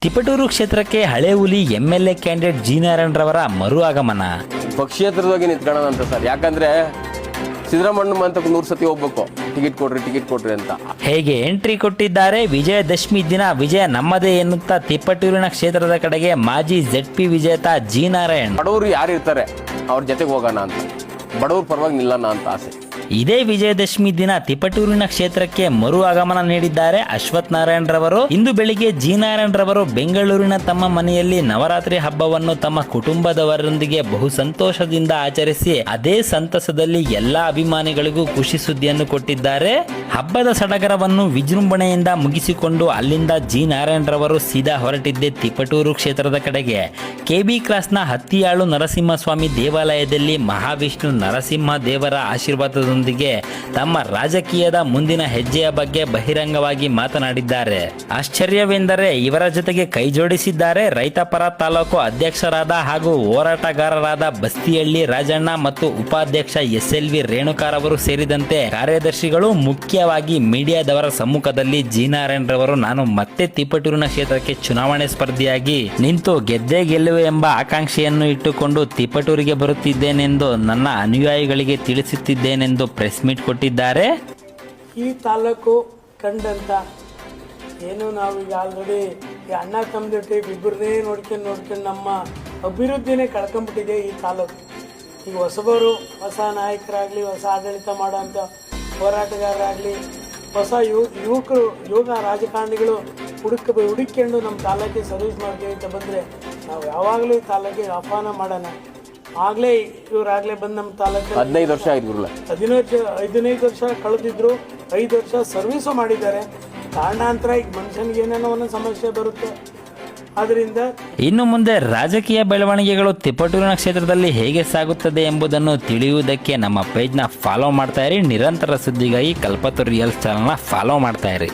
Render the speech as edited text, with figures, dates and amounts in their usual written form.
ತಿಪಟೂರು ಕ್ಷೇತ್ರಕ್ಕೆ ಹಳೆ ಹುಲಿ ಎಂಎಲ್ಎ ಕ್ಯಾಂಡಿಡೇಟ್ ಜಿ ನಾರಾಯಣ್ ರವರ ಮರು ಆಗಮನ. ಪಕ್ಷೇತರವಾಗಿ ನಿಂತ್ಕೊಳ್ಳೋಣ ಅಂತ ಸರ್. ಯಾಕಂದ್ರೆ ಸಿದ್ದರಾಮಣ್ಣ ಅಂತ 100 ಸತಿ ಹೋಗ್ಬೇಕು, ಟಿಕೆಟ್ ಕೊಡ್ರಿ ಅಂತ. ಹೇಗೆ ಎಂಟ್ರಿ ಕೊಟ್ಟಿದ್ದಾರೆ. ವಿಜಯದಶಮಿ ದಿನ ವಿಜಯ ನಮ್ಮದೇ ಎನ್ನುತ್ತಾ ತಿಪಟೂರಿನ ಕ್ಷೇತ್ರದ ಕಡೆಗೆ ಮಾಜಿ ZP ವಿಜೇತ ಜಿ ನಾರಾಯಣ್. ಬಡವರು ಯಾರು ಇರ್ತಾರೆ ಅವ್ರ ಜೊತೆಗೆ ಹೋಗೋಣ ಅಂತ, ಬಡವ್ರ ಪರವಾಗಿ ನಿಲ್ಲೋಣ ಅಂತ ಆಸೆ. ಇದೇ ವಿಜಯದಶಮಿ ದಿನ ತಿಪಟೂರಿನ ಕ್ಷೇತ್ರಕ್ಕೆ ಮರು ಆಗಮನ ನೀಡಿದ್ದಾರೆ ಅಶ್ವಥ್ ನಾರಾಯಣ್ ರವರು. ಇಂದು ಬೆಳಿಗ್ಗೆ ಜಿ ನಾರಾಯಣ್ ರವರು ಬೆಂಗಳೂರಿನ ತಮ್ಮ ಮನೆಯಲ್ಲಿ ನವರಾತ್ರಿ ಹಬ್ಬವನ್ನು ತಮ್ಮ ಕುಟುಂಬದವರೊಂದಿಗೆ ಬಹು ಸಂತೋಷದಿಂದ ಆಚರಿಸಿ ಅದೇ ಸಂತಸದಲ್ಲಿ ಎಲ್ಲಾ ಅಭಿಮಾನಿಗಳಿಗೂ ಖುಷಿ ಸುದ್ದಿಯನ್ನು ಕೊಟ್ಟಿದ್ದಾರೆ. ಹಬ್ಬದ ಸಡಗರವನ್ನು ವಿಜೃಂಭಣೆಯಿಂದ ಮುಗಿಸಿಕೊಂಡು ಅಲ್ಲಿಂದ ಜಿ ನಾರಾಯಣ್ ರವರು ಸೀದಾ ಹೊರಟಿದ್ದೆ ತಿಪಟೂರು ಕ್ಷೇತ್ರದ ಕಡೆಗೆ. KB ಕ್ರಾಸ್ನ ಹತ್ತಿಯಾಳು ನರಸಿಂಹಸ್ವಾಮಿ ದೇವಾಲಯದಲ್ಲಿ ಮಹಾವಿಷ್ಣು ನರಸಿಂಹ ದೇವರ ಆಶೀರ್ವಾದದೊಂದಿಗೆ ತಮ್ಮ ರಾಜಕೀಯದ ಮುಂದಿನ ಹೆಜ್ಜೆಯ ಬಗ್ಗೆ ಬಹಿರಂಗವಾಗಿ ಮಾತನಾಡಿದ್ದಾರೆ. ಆಶ್ಚರ್ಯವೆಂದರೆ ಇವರ ಜೊತೆಗೆ ಕೈ ಜೋಡಿಸಿದ್ದಾರೆ ರೈತಪರ ತಾಲೂಕು ಅಧ್ಯಕ್ಷರಾದ ಹಾಗೂ ಹೋರಾಟಗಾರರಾದ ಬಸ್ತಿಹಳ್ಳಿ ರಾಜಣ್ಣ ಮತ್ತು ಉಪಾಧ್ಯಕ್ಷ SLV ರೇಣುಕಾರವರು ಸೇರಿದಂತೆ ಕಾರ್ಯದರ್ಶಿಗಳು. ಮುಖ್ಯವಾಗಿ ಮೀಡಿಯಾದವರ ಸಮ್ಮುಖದಲ್ಲಿ ಜಿ ನಾರಾಯಣ್ ರವರು ನಾನು ಮತ್ತೆ ತಿಪಟೂರಿನ ಕ್ಷೇತ್ರಕ್ಕೆ ಚುನಾವಣೆ ಸ್ಪರ್ಧಿಯಾಗಿ ನಿಂತು ಗೆದ್ದೇ ಗೆಲ್ಲುವೆ ಎಂಬ ಆಕಾಂಕ್ಷೆಯನ್ನು ಇಟ್ಟುಕೊಂಡು ತಿಪಟೂರಿಗೆ ಬರುತ್ತಿದ್ದೇನೆಂದು ನನ್ನ ಅನುಯಾಯಿಗಳಿಗೆ ತಿಳಿಸುತ್ತಿದ್ದೇನೆಂದು ಪ್ರೆಸ್ ಮೀಟ್ ಕೊಟ್ಟಿದ್ದಾರೆ. ಈ ತಾಲೂಕು ಕಂಡಂತ ಏನು ನಾವು ಈಗ ಆಲ್ರೆಡಿ ಈ ಅಣ್ಣ ತಮ್ಮದಿಟ್ಟು ಇಬ್ಬರನ್ನೇ ನೋಡ್ಕೊಂಡು ನಮ್ಮ ಅಭಿವೃದ್ಧಿನೇ ಕಳ್ಕೊಂಡ್ಬಿಟ್ಟಿದೆ ಈ ತಾಲೂಕು. ಈಗ ಹೊಸಬರು, ಹೊಸ ನಾಯಕರಾಗಲಿ, ಹೊಸ ಆಡಳಿತ ಮಾಡೋಂಥ ಹೋರಾಟಗಾರರಾಗಲಿ, ಹೊಸ ಯುವಕರು, ಯುವ ರಾಜಕಾರಣಿಗಳು ಹುಡುಕೊಂಡು ನಮ್ಮ ತಾಲೂಕಿಗೆ ಸರ್ವಿಸ್ ಮಾಡ್ತೀವಿ ಅಂತ ಬಂದರೆ ನಾವು ಯಾವಾಗಲೂ ಈ ತಾಲೂಕಿಗೆ ಆಹ್ವಾನ ಮಾಡೋಣ. ಇವರಾಗಲೇ ಬಂದು ನಮ್ಮ ತಾಲೂಕು 15 ವರ್ಷ ಆಯ್ತು. 15 ವರ್ಷ ಕಳೆದಿದ್ರು, 5 ವರ್ಷ ಸರ್ವಿಸು ಮಾಡಿದ್ದಾರೆ. ಕಾರಣಾಂತರ ಈಗ ಮನುಷ್ಯನಿಗೆ ಏನೇನೋ ಒಂದೊಂದು ಸಮಸ್ಯೆ ಬರುತ್ತೆ. ಆದ್ದರಿಂದ ಇನ್ನು ಮುಂದೆ ರಾಜಕೀಯ ಬೆಳವಣಿಗೆಗಳು ತಿಪಟೂರಿನ ಕ್ಷೇತ್ರದಲ್ಲಿ ಹೇಗೆ ಸಾಗುತ್ತದೆ ಎಂಬುದನ್ನು ತಿಳಿಯುವುದಕ್ಕೆ ನಮ್ಮ ಪೇಜ್ನ ಫಾಲೋ ಮಾಡ್ತಾ ಇರಿ. ನಿರಂತರ ಸುದ್ದಿಗಾಗಿ ಕಲ್ಪತರು ರಿಯಲ್ಸ್ ಚಾನಲ್ನ ಫಾಲೋ ಮಾಡ್ತಾ ಇರಿ.